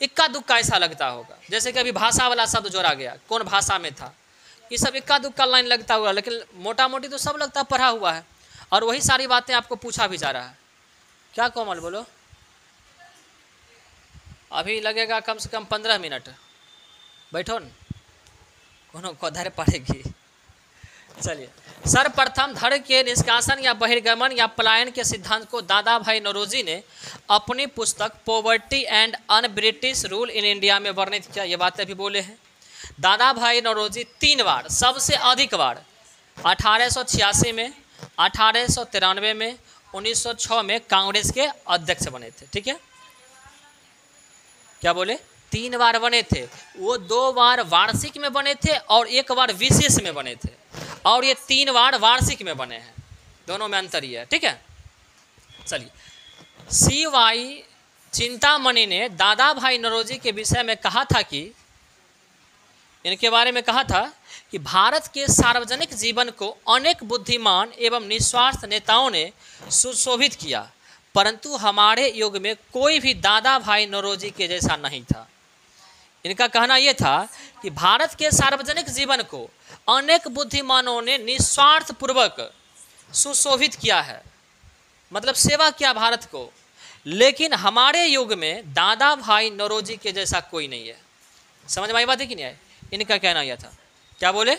इक्का दुक्का ऐसा लगता होगा। जैसे कि अभी भाषा वाला शब्द जोड़ा गया, कौन भाषा में था, ये सब इक्का दुक्का लाइन लगता हुआ, लेकिन मोटा मोटी तो सब लगता पढ़ा हुआ है, और वही सारी बातें आपको पूछा भी जा रहा है। क्या कोमल बोलो, अभी लगेगा कम से कम 15 मिनट, बैठो न, कोनो को पड़ेगी। चलिए, सर्वप्रथम धड़ के निष्कासन या बहिर्गमन या पलायन के सिद्धांत को दादा भाई नौरोजी ने अपनी पुस्तक poverty and un British rule in India में वर्णित किया। ये बातें भी बोले हैं। दादा भाई नौरोजी 3 बार, सबसे अधिक बार 1886 में, 1893 में, 1906 में कांग्रेस के अध्यक्ष बने थे। ठीक है, क्या बोले, 3 बार बने थे। वो 2 बार वार्षिक में बने थे और 1 बार विशेष में बने थे, और ये 3 बार वार्षिक में बने हैं। दोनों में अंतर ही है, ठीक है। चलिए, CY चिंतामणि ने दादा भाई नौरोजी के विषय में कहा था कि, इनके बारे में कहा था कि भारत के सार्वजनिक जीवन को अनेक बुद्धिमान एवं निस्वार्थ नेताओं ने सुशोभित किया, परंतु हमारे युग में कोई भी दादा भाई नौरोजी के जैसा नहीं था। इनका कहना यह था कि भारत के सार्वजनिक जीवन को अनेक बुद्धिमानों ने निस्वार्थ पूर्वक सुशोभित किया है, मतलब सेवा किया भारत को, लेकिन हमारे युग में दादा भाई नौरोजी के जैसा कोई नहीं है। समझ में आई बात है कि नहीं आई? इनका कहना यह था, क्या बोले,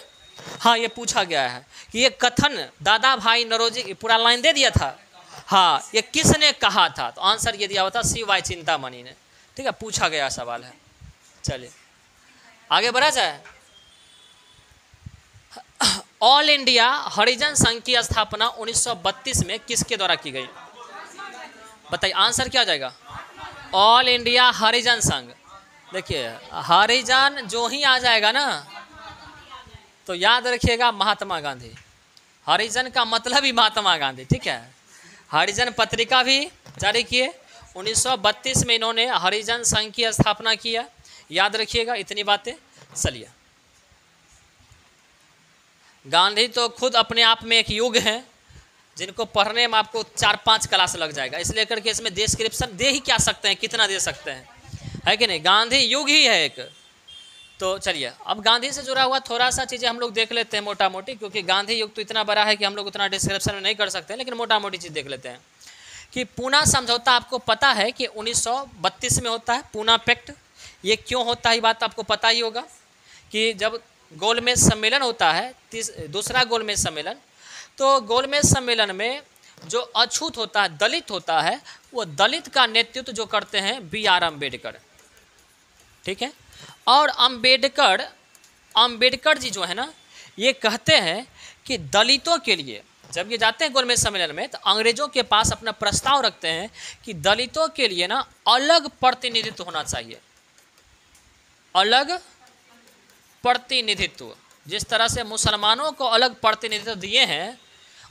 हाँ ये पूछा गया है कि ये कथन दादा भाई नौरोजी, पूरा लाइन दे दिया था, हाँ ये किसने कहा था, तो आंसर ये दिया हुआ था CY चिंतामणि ने, ठीक है, पूछा गया सवाल है। चलिए आगे बढ़ा जाए। ऑल इंडिया हरिजन संघ की स्थापना 1932 में किसके द्वारा की गई? बताइए आंसर क्या आ जाएगा? ऑल इंडिया हरिजन संघ। देखिए हरिजन जो ही आ जाएगा ना तो याद रखिएगा महात्मा गांधी। हरिजन का मतलब ही महात्मा गांधी, ठीक है। हरिजन पत्रिका भी जारी किए 1932 में, इन्होंने हरिजन संघ की स्थापना किया, याद रखिएगा इतनी बातें। चलिए, गांधी तो खुद अपने आप में एक युग है, जिनको पढ़ने में आपको 4-5 क्लास लग जाएगा, इसलिए करके इसमें डिस्क्रिप्शन दे ही क्या सकते हैं, कितना दे सकते हैं, है कि नहीं। गांधी युग ही है एक। तो चलिए अब गांधी से जुड़ा हुआ थोड़ा सा चीज़ें हम लोग देख लेते हैं मोटा मोटी, क्योंकि गांधी युग तो इतना बड़ा है कि हम लोग उतना डिस्क्रिप्शन में नहीं कर सकते हैं, लेकिन मोटा मोटी चीज़ देख लेते हैं कि पूना समझौता आपको पता है कि 1932 में होता है, पूना पैक्ट। ये क्यों होता है, ये बात आपको पता ही होगा कि जब गोलमेज सम्मेलन होता है, दूसरा गोलमेज सम्मेलन, तो गोलमेज सम्मेलन में जो अछूत होता है, दलित होता है, वो दलित का नेतृत्व जो करते हैं BR अम्बेडकर, ठीक है। और अम्बेडकर जी जो है ना, ये कहते हैं कि दलितों के लिए, जब ये जाते हैं गोलमेज सम्मेलन में, तो अंग्रेजों के पास अपना प्रस्ताव रखते हैं कि दलितों के लिए ना अलग प्रतिनिधित्व होना चाहिए, अलग प्रतिनिधित्व। जिस तरह से मुसलमानों को अलग प्रतिनिधित्व दिए हैं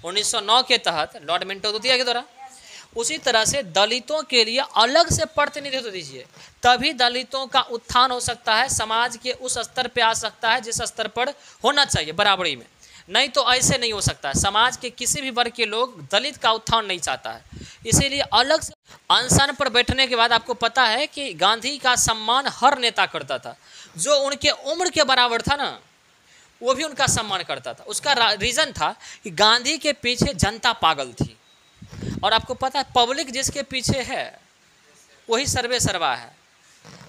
1909 के तहत लॉर्ड मिंटो द्वितीय के द्वारा, उसी तरह से दलितों के लिए अलग से प्रतिनिधित्व दीजिए, तभी दलितों का उत्थान हो सकता है, समाज के उस स्तर पे आ सकता है जिस स्तर पर होना चाहिए बराबरी में। नहीं तो ऐसे नहीं हो सकता है, समाज के किसी भी वर्ग के लोग दलित का उत्थान नहीं चाहता है, इसीलिए अलग से। अनशन पर बैठने के बाद आपको पता है कि गांधी का सम्मान हर नेता करता था, जो उनके उम्र के बराबर था ना वो भी उनका सम्मान करता था। उसका रीज़न था कि गांधी के पीछे जनता पागल थी, और आपको पता है पब्लिक जिसके पीछे है वही सर्वे सर्वा है।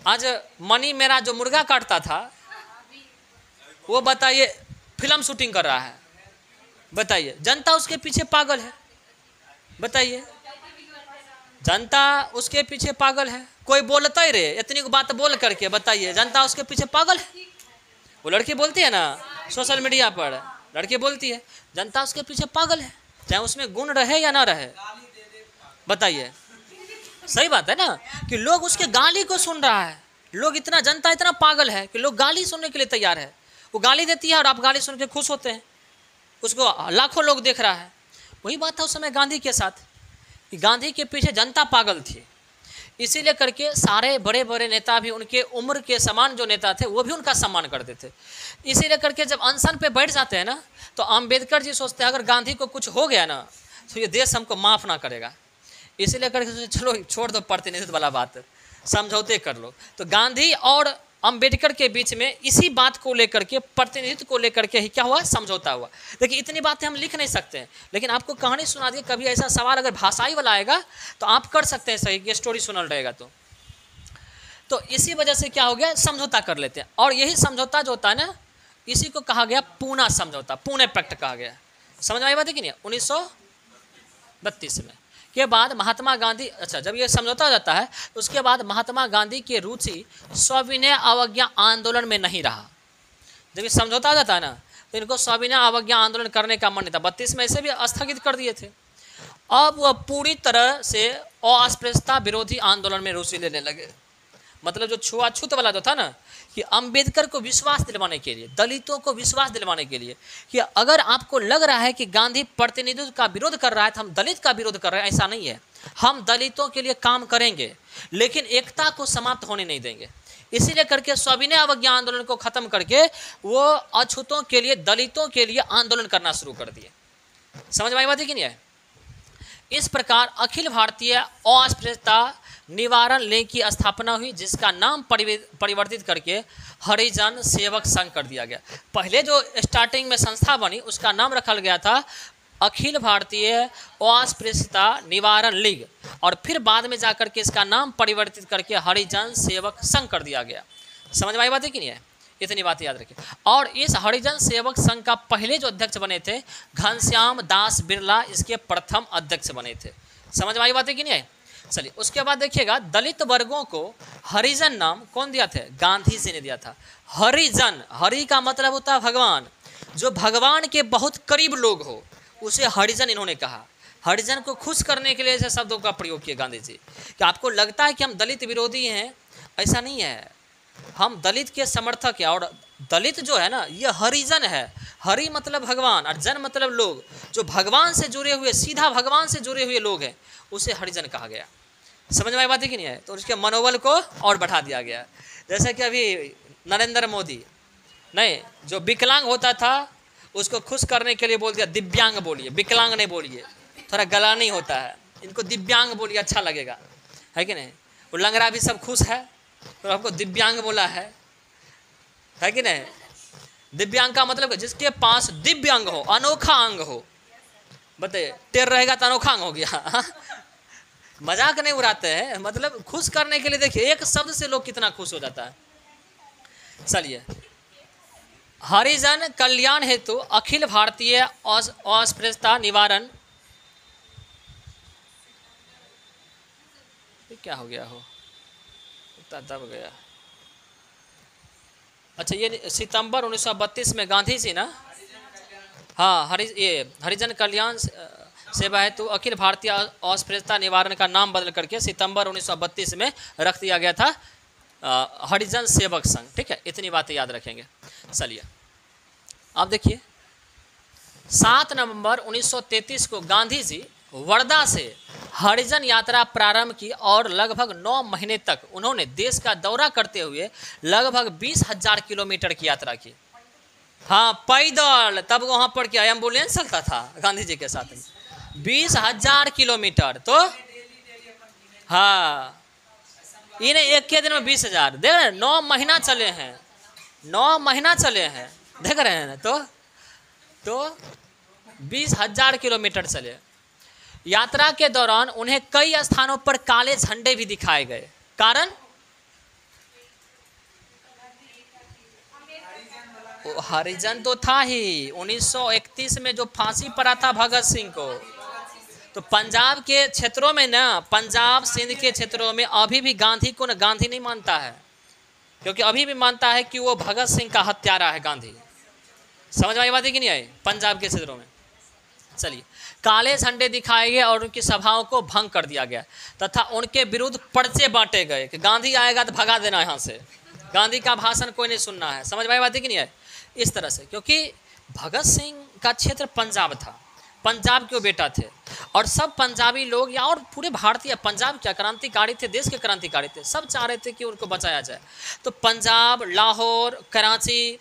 आज मनी मेरा जो मुर्गा काटता था वो बताइए फिल्म शूटिंग कर रहा है, बताइए जनता उसके पीछे पागल है, बताइए जनता उसके पीछे पागल है। कोई बोलता ही रहे इतनी बात बोल करके, बताइए जनता उसके पीछे पागल है। वो लड़की बोलती है ना सोशल मीडिया पर, लड़की बोलती है जनता उसके पीछे पागल है, चाहे उसमें गुण रहे या ना रहे, बताइए। सही बात है ना कि लोग उसके गाली को सुन रहा है, लोग इतना, जनता इतना पागल है कि लोग गाली सुनने के लिए तैयार है। वो गाली देती है और आप गाली सुन के खुश होते हैं, उसको लाखों लोग देख रहा है। वही बात था उस समय गांधी के साथ कि गांधी के पीछे जनता पागल थी, इसीलिए करके सारे बड़े बड़े नेता भी उनके उम्र के समान जो नेता थे वो भी उनका सम्मान करते थे। इसीलिए करके जब अनशन पे बैठ जाते हैं ना तो अम्बेडकर जी सोचते हैं अगर गांधी को कुछ हो गया ना तो ये देश हमको माफ़ ना करेगा, इसीलिए करके चलो छोड़ दो प्रतिनिधित्व वाला बात, समझौते कर लो। तो गांधी और अम्बेडकर के बीच में इसी बात को लेकर के, प्रतिनिधित्व को लेकर के ही क्या हुआ, समझौता हुआ। देखिए इतनी बातें हम लिख नहीं सकते हैं, लेकिन आपको कहानी सुना दी, कभी ऐसा सवाल अगर भाषाई वाला आएगा तो आप कर सकते हैं सही, ये स्टोरी सुनल रहेगा तो इसी वजह से क्या हो गया, समझौता कर लेते हैं। और यही समझौता जो होता है ना, इसी को कहा गया पूना समझौता, पुणे पैक्ट कहा गया। समझ में आई बात है कि नहीं? 1932 में के बाद महात्मा गांधी, अच्छा जब ये समझौता हो जाता है तो उसके बाद महात्मा गांधी की रुचि सविनय अवज्ञा आंदोलन में नहीं रहा। जब ये समझौता हो जाता है ना तो इनको सविनय अवज्ञा आंदोलन करने का मन नहीं था, 32 में ऐसे भी स्थगित कर दिए थे। अब वह पूरी तरह से अस्पृश्यता विरोधी आंदोलन में रुचि लेने लगे। मतलब जो छुआछूत वाला जो था ना कि अंबेडकर को विश्वास दिलवाने के लिए, दलितों को विश्वास दिलवाने के लिए कि अगर आपको लग रहा है कि गांधी प्रतिनिधित्व का विरोध कर रहा है तो हम दलित का विरोध कर रहे हैं, ऐसा नहीं है। हम दलितों के लिए काम करेंगे लेकिन एकता को समाप्त होने नहीं देंगे। इसीलिए करके सविनय अवज्ञा आंदोलन को खत्म करके वो अछूतों के लिए, दलितों के लिए आंदोलन करना शुरू कर दिए। समझ में आई बात है कि नहीं है? इस प्रकार अखिल भारतीय अस्पृश्यता निवारण लीग की स्थापना हुई, जिसका नाम परिवर्तित करके हरिजन सेवक संघ कर दिया गया। पहले जो स्टार्टिंग में संस्था बनी उसका नाम रखा गया था अखिल भारतीय अस्पृश्यता निवारण लीग, और फिर बाद में जाकर के इसका नाम परिवर्तित करके हरिजन सेवक संघ कर दिया गया। समझ में आई बात है कि नहीं है? इतनी बात याद रखिए। और इस हरिजन सेवक संघ का पहले जो अध्यक्ष बने थे घनश्याम दास बिरला, इसके प्रथम अध्यक्ष बने थे। समझ में आई बात है कि नहीं है? चलिए, उसके बाद देखिएगा दलित वर्गों को हरिजन नाम कौन दिया था? गांधी जी ने दिया था। हरिजन, हरि का मतलब होता है भगवान, जो भगवान के बहुत करीब लोग हो उसे हरिजन इन्होंने कहा। हरिजन को खुश करने के लिए ऐसे शब्दों का प्रयोग किया गांधी जी। कि आपको लगता है कि हम दलित विरोधी हैं, ऐसा नहीं है, हम दलित के समर्थक हैं। और दलित जो है ना ये हरिजन है। हरि मतलब भगवान और जन मतलब लोग, जो भगवान से जुड़े हुए, सीधा भगवान से जुड़े हुए लोग हैं उसे हरिजन कहा गया। समझ में आई बात है कि नहीं है? तो उसके मनोबल को और बढ़ा दिया गया। जैसे कि अभी नरेंद्र मोदी नहीं, जो विकलांग होता था उसको खुश करने के लिए बोल दिया दिव्यांग बोलिए, विकलांग नहीं बोलिए, थोड़ा गला नहीं होता है, इनको दिव्यांग बोलिए अच्छा लगेगा, है कि नहीं? वो लंगड़ा भी सब खुश है तो आपको दिव्यांग बोला है कि नहीं? दिव्यांग का मतलब जिसके पास दिव्य अंग हो, अनोखा अंग हो। बताइए, टेर रहेगा तो अनोखा अंग हो गया। मजाक नहीं उड़ाते हैं, मतलब खुश करने के लिए। देखिए एक शब्द से लोग कितना खुश हो जाता है। चलिए, हरिजन कल्याण हेतु अखिल भारतीय अस्पृश्यता निवारण, क्या हो गया हो, दब गया। अच्छा, ये सितंबर 1932 में गांधी जी ना, हाँ, हरिजन कल्याण सेवा हेतु अखिल भारतीय अस्पृश्यता निवारण का नाम बदल करके सितंबर 1932 में रख दिया गया था हरिजन सेवक संघ। ठीक है, इतनी बातें याद रखेंगे। चलिए आप देखिए, 7 नवंबर 1933 को गांधी जी वर्धा से हरिजन यात्रा प्रारंभ की और लगभग 9 महीने तक उन्होंने देश का दौरा करते हुए लगभग 20,000 किलोमीटर की यात्रा की। हाँ, पैदल, तब वहाँ पर क्या एम्बुलेंस चलता था गांधी जी के साथ में। 20,000 किलोमीटर, तो हाँ, इन्हें एक के दिन में 20,000, देख रहे हैं, 9 महीना चले हैं, 9 महीना चले हैं, देख रहे हैं ना? तो 20,000 किलोमीटर चले। यात्रा के दौरान उन्हें कई स्थानों पर काले झंडे भी दिखाए गए। कारण हरिजन तो था ही। 1931 में जो फांसी पड़ा था भगत सिंह को, तो पंजाब के क्षेत्रों में ना, पंजाब सिंध के क्षेत्रों में अभी भी गांधी को ना गांधी नहीं मानता है, क्योंकि अभी भी मानता है कि वो भगत सिंह का हत्यारा है गांधी। समझ में आई बात है कि नहीं आई? पंजाब के क्षेत्रों में। चलिए, काले झंडे दिखाए गए और उनकी सभाओं को भंग कर दिया गया तथा उनके विरुद्ध पर्चे बांटे गए कि गांधी आएगा तो भगा देना यहाँ से, गांधी का भाषण कोई नहीं सुनना है। समझ में आई बात है कि नहीं है? इस तरह से, क्योंकि भगत सिंह का क्षेत्र पंजाब था, पंजाब के बेटा थे, और सब पंजाबी लोग या और पूरे भारतीय, पंजाब क्या क्रांतिकारी थे, देश के क्रांतिकारी थे, सब चाह रहे थे कि उनको बचाया जाए। तो पंजाब, लाहौर, कराची,